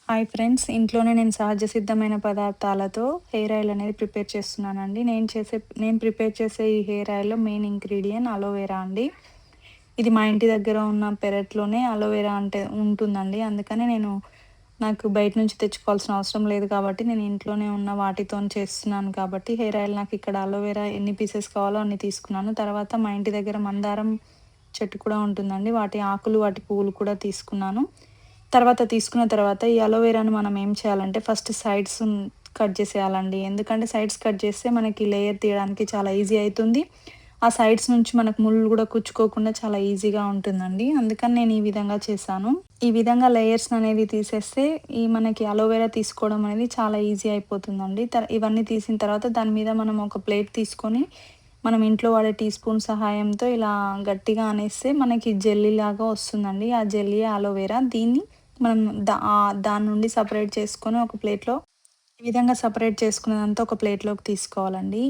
Hi friends! ఇంట్లోనే నేను సహజ సిద్ధమైన పదార్థాలతో హెయిర్ ఆయిల్ అనేది ప్రిపేర్ చేస్తున్నానండి. నేను ప్రిపేర్ చేసే ఈ హెయిర్ ఆయిల్‌లో మెయిన్ ఇంగ్రీడియెంట్ అలోవెరా అండి. ఇది మా ఇంటి దగ్గర ఉన్న పెరట్లోనే అలోవెరా అంటే ఉంటుందండి. అందుకనే నాకు బయట నుంచి తెచ్చుకోవాల్సిన అవసరం లేదు కాబట్టి, నేను ఇంట్లోనే ఉన్న వాటితోని చేస్తున్నాను కాబట్టి, హెయిర్ ఆయిల్ నాకు ఇక్కడ అలోవెరా ఎన్ని పీసెస్ కావాలో అన్ని తీసుకున్నాను. తర్వాత మా ఇంటి దగ్గర మందారం చెట్టు కూడా ఉంటుందండి. వాటి ఆకులు, వాటి పువ్వులు కూడా తీసుకున్నాను. తీసుకున్న తర్వాత ఈ అలోవెరాని మనం ఏం చేయాలంటే ఫస్ట్ సైడ్స్ కట్ చేసేయాలండి. ఎందుకంటే సైడ్స్ కట్ చేస్తే మనకి లేయర్ తీయడానికి చాలా ఈజీ అయితుంది. ఆ సైడ్స్ నుంచి మనకు ముళ్ళు గూడా కుచ్చుకోకుండా చాలా ఈజీగా ఉంటుందండి. అందుకని నేను ఈ విధంగా చేశాను. ఈ విధంగా లేయర్స్‌ననేవి తీసేస్తే మనకి అలోవెరా తీసుకోవడం అనేది చాలా ఈజీ అయిపోతుందండి. ఇవన్నీ తీసిన తర్వాత దాని మీద మనం ఒక ప్లేట్ తీసుకొని, మనం ఇంట్లో వాడే టీ స్పూన్ సహాయంతో ఇలా గట్టిగా అనేస్తే మనకి జెల్లీలాగా వస్తుందండి. ఆ జెల్లీయే అలోవెరా. మనం దాని నుండి సెపరేట్ చేసుకొని ఒక ప్లేట్‌లో ఈ విధంగా సెపరేట్ చేసుకున్నదంతా ఒక ప్లేట్‌లోకి తీసుకోవాలండి.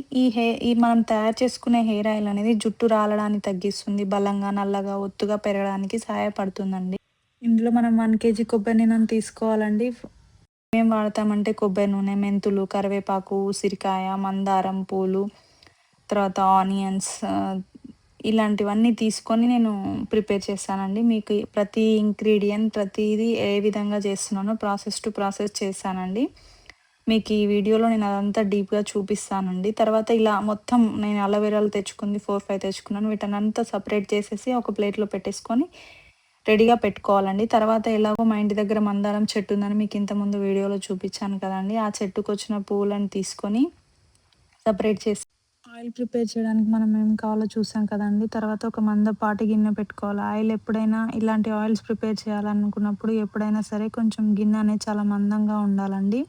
ఈ మనం తయారు చేసుకునే హెయిర్ ఆయిల్ అనేది జుట్టు రాలడాన్ని తగ్గిస్తుంది. బలంగా, నల్లగా, ఒత్తుగా పెరగడానికి సహాయపడుతుందండి. ఇందులో మనం 1 కేజీ కొబ్బరి నూనెను తీసుకోవాలండి. ఏం వాడతామంటే కొబ్బరి నూనె, మెంతులు, కరివేపాకు, ఉసిరికాయ, మందారం పూలు, తర్వాత ఆనియన్స్, ఇలాంటివన్నీ తీసుకొని నేను ప్రిపేర్ చేశానండి. మీకు ప్రతి ఇంగ్రీడియెంట్ ప్రతీది ఏ విధంగా చేస్తున్నానో ప్రాసెస్ టు ప్రాసెస్ చేశానండి. మీకు ఈ వీడియోలో నేను అదంతా డీప్‌గా చూపిస్తానండి. తర్వాత ఇలా మొత్తం నేను అలోవెరాలు తెచ్చుకుంది 4, 5 తెచ్చుకున్నాను. వీటన్నంతా సెపరేట్ చేసేసి ఒక ప్లేట్‌లో పెట్టేసుకొని రెడీగా పెట్టుకోవాలండి. తర్వాత ఎలాగో మా ఇంటి దగ్గర మందారం చెట్టు ఉందని మీకు ఇంతకుముందు వీడియోలో చూపించాను కదండీ! ఆ చెట్టుకొచ్చిన పువ్వులను తీసుకొని సెపరేట్ చేసి ఆయిల్ ప్రిపేర్ చేయడానికి మనం ఏం కావాలో చూసాం కదండీ! తర్వాత ఒక మందపాటి గిన్నె పెట్టుకోవాలి. ఆయిల్ ఎప్పుడైనా ఇలాంటి ఆయిల్స్ ప్రిపేర్ చేయాలనుకున్నప్పుడు ఎప్పుడైనా సరే కొంచెం గిన్నె అనేది చాలా మందంగా ఉండాలండి.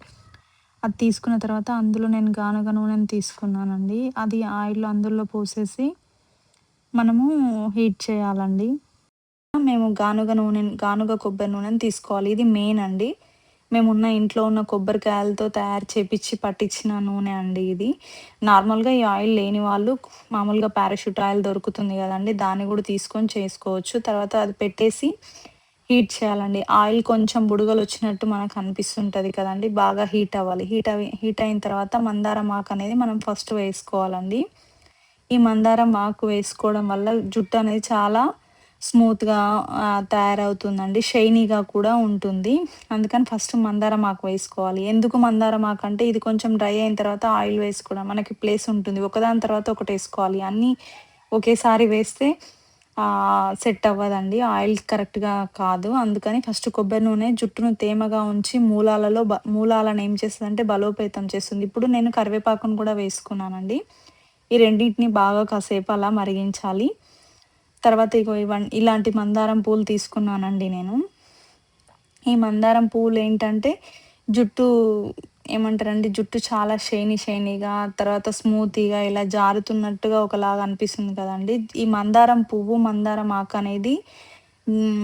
అది తీసుకున్న తర్వాత అందులో నేను గానుగ నూనెను తీసుకున్నానండి. అది ఆయిల్ అందులో పోసేసి మనము హీట్ చేయాలండి. మేము గానుగ కొబ్బరి నూనెను తీసుకోవాలి. ఇది మెయిన్ అండి. ఇంట్లో ఉన్న కొబ్బరికాయలతో తయారు చేపిచ్చి పట్టించిన నూనె అండి ఇది. నార్మల్‌గా ఈ ఆయిల్ లేని వాళ్ళు మామూలుగా పారాషూట్ ఆయిల్ దొరుకుతుంది గదండీ! దాన్ని గూడా తీసుకొని చేసుకోవచ్చు. తర్వాత అది పెట్టేసి హీట్ చేయాలండి. ఆయిల్ కొంచెం బుడగలొచ్చినట్టు మనకు అనిపిస్తుంటది కదండీ! బాగా హీట్ అవ్వాలి. హీట్ అయిన తర్వాత మందారం ఆకనేది మనం ఫస్ట్ వేసుకోవాలండి. ఈ మందారం ఆకు వేసుకోవడం వల్ల జుట్టు అనేది చాలా స్మూత్‌గా తయారవుతుందండి. షైనీగా కూడా ఉంటుంది. అందుకని ఫస్ట్ మందారం ఆకు వేసుకోవాలి. ఎందుకు మందారం ఆకు అంటే ఇది కొంచెం డ్రై అయిన తర్వాత ఆయిల్ వేసుకోవడం మనకి ప్లేస్ ఉంటుంది. ఒకదాని తర్వాత ఒకటేసుకోవాలి. అన్నీ ఒకేసారి వేస్తే సెట్ అవ్వదండి. ఆయిల్ కరెక్ట్‌గా కాదు. అందుకని ఫస్ట్ కొబ్బరి నూనె జుట్టును తేమగా ఉంచి మూలాలను ఏం చేస్తదంటే బలోపేతం చేస్తుంది. ఇప్పుడు నేను కరివేపాకును కూడా వేసుకున్నానండి. ఈ రెండిటిని బాగా కాసేపు అలా మరిగించాలి. తర్వాత ఇగో ఇలాంటి మందారం పూలు తీసుకున్నానండి నేను. ఈ మందారం పువ్వులేంటంటే జుట్టు ఏమంటారండి, జుట్టు చాలా షైనీగా, తర్వాత స్మూతీగా ఇలా జారుతున్నట్టుగా ఒకలాగా అనిపిస్తుంది కదండీ! ఈ మందారం పువ్వు, మందారం ఆకనేది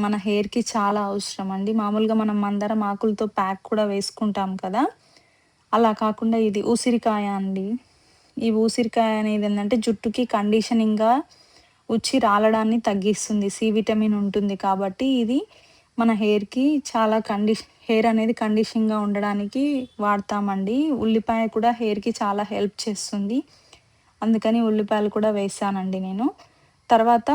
మన హెయిర్‌కి చాలా అవసరం అండి. మామూలుగా మనం మందారం ఆకులతో ప్యాక్ కూడా వేసుకుంటాం కదా! అలా కాకుండా ఇది ఉసిరికాయ అండి. ఈ ఉసిరికాయ అనేదేందంటే జుట్టుకి కండిషనింగ్‌గా రాలడాన్ని తగ్గిస్తుంది. సి విటమిన్ ఉంటుంది కాబట్టి ఇది మన హెయిర్‌కి చాలా హెయిర్ అనేది కండిషన్‌గా ఉండడానికి వాడతామండి. ఉల్లిపాయ కూడా హెయిర్‌కి చాలా హెల్ప్ చేస్తుంది. అందుకని ఉల్లిపాయలు కూడా వేశానండి నేను. తర్వాత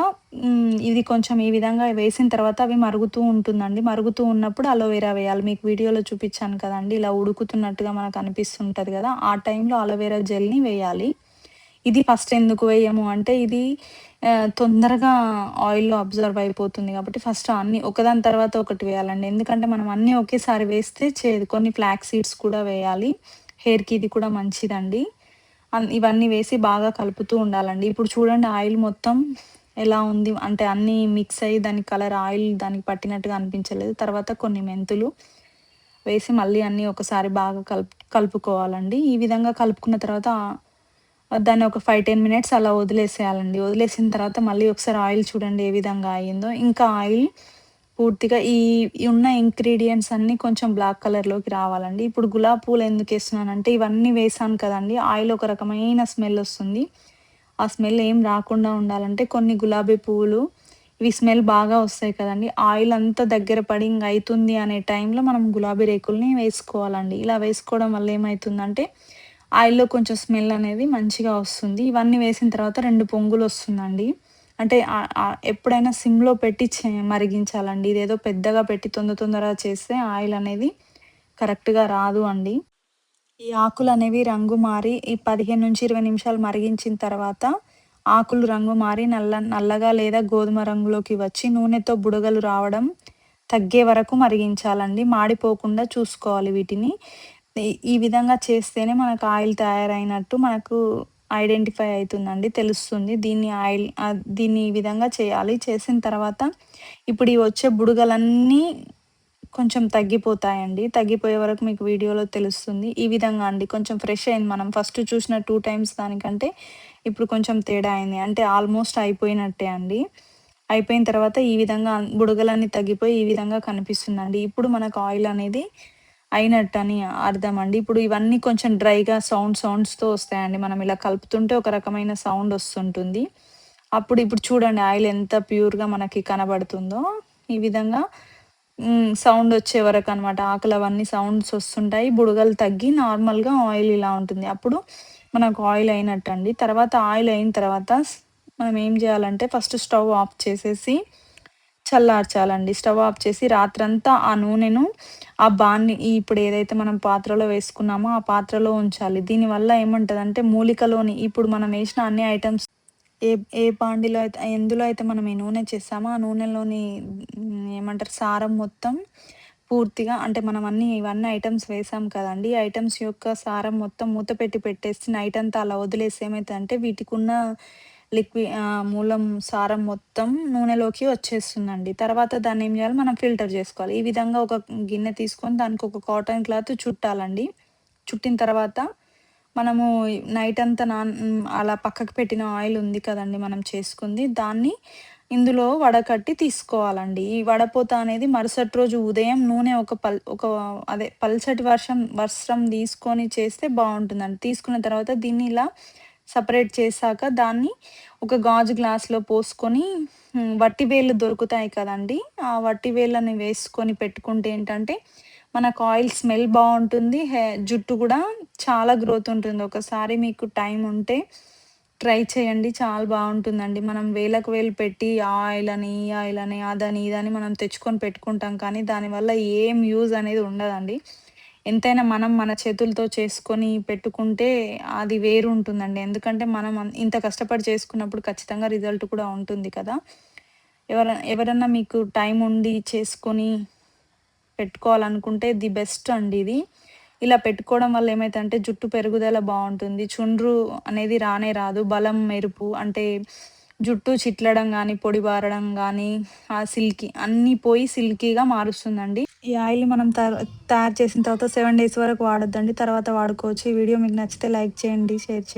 ఇది కొంచెం ఈ విధంగా వేసిన తర్వాత అవి మరుగుతూ ఉంటుందండి. మరుగుతూ ఉన్నప్పుడు అలోవెరా వేయాలి. మీకు వీడియోలో చూపిచ్చాను కదండీ! ఇలా ఉడుకుతున్నట్టుగా మనకు అనిపిస్తుంటది గదా! ఆ టైంలో అలోవెరా జెల్‌ని వేయాలి. ఇది ఫస్ట్ ఎందుకు వేయము అంటే ఇది తొందరగా ఆయిల్‌లో అబ్జర్వ్ అయిపోతుంది కాబట్టి ఫస్ట్ అన్నీ ఒకదాని తర్వాత ఒకటి వేయాలండి. ఎందుకంటే మనం అన్నీ ఒకేసారి వేస్తే చేదు. కొన్ని ఫ్లాక్స్ సీడ్స్ కూడా వేయాలి. హెయిర్‌కి ఇది కూడా మంచిదండి. ఇవన్నీ వేసి బాగా కలుపుతూ ఉండాలండి. ఇప్పుడు చూడండి ఆయిల్ మొత్తం ఎలా ఉంది అంటే అన్నీ మిక్స్ అయ్యి దాని కలర్ ఆయిల్ దానికి పట్టినట్టుగా అనిపించలేదు. తర్వాత కొన్ని మెంతులు వేసి మళ్ళీ అన్నీ ఒకసారి బాగా కలుపుకోవాలండి. ఈ విధంగా కలుపుకున్న తర్వాత దాన్ని ఒక 5, 10 మినిట్స్ అలా వదిలేసేయాలండి. వదిలేసిన తర్వాత మళ్ళీ ఒకసారి ఆయిల్ చూడండి ఏ విధంగా అయిందో. ఇంకా ఆయిల్ పూర్తిగా ఈ ఉన్న ఇంగ్రీడియెంట్స్ అన్నీ కొంచెం బ్లాక్ కలర్‌లోకి రావాలండి. ఇప్పుడు గులాబీ పూలు ఎందుకేస్తున్నానంటే ఇవన్నీ వేసాను కదండీ! ఆయిల్ ఒక రకమైన స్మెల్ ఒస్తుంది. ఆ స్మెల్ ఏం రాకుండా ఉండాలంటే కొన్ని గులాబీ పువ్వులు ఇవి స్మెల్ బాగా వస్తాయి కదండీ! ఆయిల్ అంతా దగ్గర పడి ఇంగ అయితుంది అనే టైంలో మనం గులాబీ రేకుల్ని వేసుకోవాలండి. ఇలా వేసుకోవడం వల్ల ఏమైతుందంటే, ఆయిల్‌లో కొంచెం స్మెల్ అనేది మంచిగా వస్తుంది. ఇవన్నీ వేసిన తర్వాత 2 పొంగులొస్తుందండి. అంటే ఎప్పుడైనా సిమ్‌లో పెట్టి మరిగించాలండి. ఇదేదో పెద్దగా పెట్టి తొందరగా చేస్తే ఆయిల్ అనేది కరెక్ట్‌గా రాదు అండి. ఈ ఆకులనేవి రంగు మారి ఈ 15-20 నిమిషాలు మరిగించిన తర్వాత ఆకులు రంగు మారి నల్లగా లేదా గోధుమ రంగులోకి వచ్చి నూనెతో బుడగలు రావడం తగ్గే వరకు మరిగించాలండి. మాడిపోకుండా చూసుకోవాలి వీటిని. ఈ విధంగా చేస్తేనే మనకు ఆయిల్ తయారైనట్టు మనకు ఐడెంటిఫై అయితుందండి. తెలుస్తుంది. దీన్ని ఈ విధంగా చేయాలి. చేసిన తర్వాత ఇప్పుడు ఈ వచ్చే బుడగలన్నీ కొంచెం తగ్గిపోతాయండి. తగ్గిపోయే వరకు మీకు వీడియోలో తెలుస్తుంది. ఈ విధంగా అండి కొంచెం ఫ్రెష్ అయింది. మనం ఫస్ట్ చూసిన 2 టైమ్స్ దానికంటే ఇప్పుడు కొంచెం తేడా అయింది. అంటే ఆల్మోస్ట్ అయిపోయినట్టే అండి. అయిపోయిన తర్వాత ఈ విధంగా బుడగలన్నీ తగ్గిపోయి ఈ విధంగా కనిపిస్తుందండి. ఇప్పుడు మనకు ఆయిల్ అనేది అయినట్టని అర్థమండి. ఇప్పుడు ఇవన్నీ కొంచెం డ్రైగా సౌండ్స్‌తో వస్తాయండి. మనం ఇలా కలుపుతుంటే ఒక రకమైన సౌండ్ వస్తుంటుంది. ఇప్పుడు చూడండి ఆయిల్ ఎంత ప్యూర్‌గా మనకి కనబడుతుందో. ఈ విధంగా సౌండొచ్చే వరకనమాట. ఆకులవన్నీ సౌండ్స్ వస్తుంటాయి. బుడగలు తగ్గి నార్మల్‌గా ఆయిల్ ఇలా ఉంటుంది. అప్పుడు మనకు ఆయిల్ అయినట్టండి. తర్వాత ఆయిల్ అయిన తర్వాత మనం ఏం జేయాలంటే ఫస్ట్ స్టవ్ ఆఫ్ చేసేసి చల్లార్చాలండి. స్టవ్ ఆఫ్ చేసి రాత్రంతా ఆ నూనెను ఇప్పుడు ఏదైతే మనం పాత్రలో వేసుకున్నామో ఆ పాత్రలో ఉంచాలి. దీనివల్ల ఏముంటదంటే మూలికలోని ఇప్పుడు మనం వేసిన అన్ని ఐటెమ్స్ ఏ ఏ బాండీలో అయితే ఎందులో అయితే మనం ఈ నూనె చేసామో ఆ నూనెలోని ఏమంటారు సారం మొత్తం పూర్తిగా అంటే మనం ఇవన్నీ ఐటెమ్స్ వేసాం కదండీ! ఈ ఐటెమ్స్ యొక్క సారం మొత్తం మూత పెట్టి పెట్టేసి నైట్ అంతా అలా వదిలేసి ఏమైతదంటే వీటికున్న మూలం సారం మొత్తం నూనెలోకి వచ్చేస్తుందండి. తర్వాత దాన్నేం జేయాలి మనం ఫిల్టర్ జేసుకోవాలి. ఈ విధంగా ఒక గిన్నె తీసుకొని దానికి ఒక కాటన్ క్లాత్ చుట్టాలండి. చుట్టిన తర్వాత మనము నైట్ అంతా అలా పక్కకు పెట్టిన ఆయిల్ ఉంది కదండీ! మనం చేసుకుంది. దాన్ని ఇందులో వడకట్టి తీసుకోవాలండి. ఈ వడపోత అనేది మరుసటి రోజు ఉదయం నూనె ఒక అదే పల్చటి వస్త్రం తీసుకొని చేస్తే బావుంటుందండి. తీసుకున్న తర్వాత దీన్ని ఇలా సెపరేట్ చేశాక దాన్ని ఒక గాజు గ్లాస్‌లో పోసుకొని వట్టి వేళ్ళు దొరుకుతాయి కదండీ! ఆ వట్టి వేళ్ళని వేసుకొని పెట్టుకుంటే ఏంటంటే మనకు ఆయిల్ స్మెల్ బావుంటుంది. జుట్టు గూడా చాలా గ్రోత్ ఉంటుంది. ఒకసారి మీకు టైం ఉంటే ట్రై చేయండి. చాలా బావుంటుందండి. మనం వేలకు వేలు పెట్టి ఆ ఆయిల్ అని, ఈ ఆయిల్ అని, అదని, ఇదని మనం తెచ్చుకొని పెట్టుకుంటాం. కానీ దానివల్ల ఏం యూజ్ అనేది ఉండదండి. ఎంతైనా మనం మన చేతులతో చేసుకొని పెట్టుకుంటే అది వేరు ఉంటుందండి. ఎందుకంటే మనం ఇంత కష్టపడి చేసుకున్నప్పుడు ఖచ్చితంగా రిజల్ట్ కూడా ఉంటుంది కదా! ఎవరన్నా మీకు టైం ఉండి చేసుకొని పెట్టుకోవాలనుకుంటే ది బెస్ట్ అండి ఇది. ఇలా పెట్టుకోవడం వల్ల ఏమైద్దంటే జుట్టు పెరుగుదల బావుంటుంది. చుండ్రు అనేది రానే రాదు. బలం, మెరుపు అంటే జుట్టు చిట్లడం గానీ, పొడిబారడం గానీ, అన్నీ పోయి సిల్కీగా మారుస్తుందండి. ఈ ఆయిల్‌ని మనం తయారు చేసిన తర్వాత 7 డేస్ వరకు వాడొద్దండి. తర్వాత వాడుకోవచ్చు. ఈ వీడియో మీకు నచ్చితే లైక్ చేయండి, షేర్ చేయండి.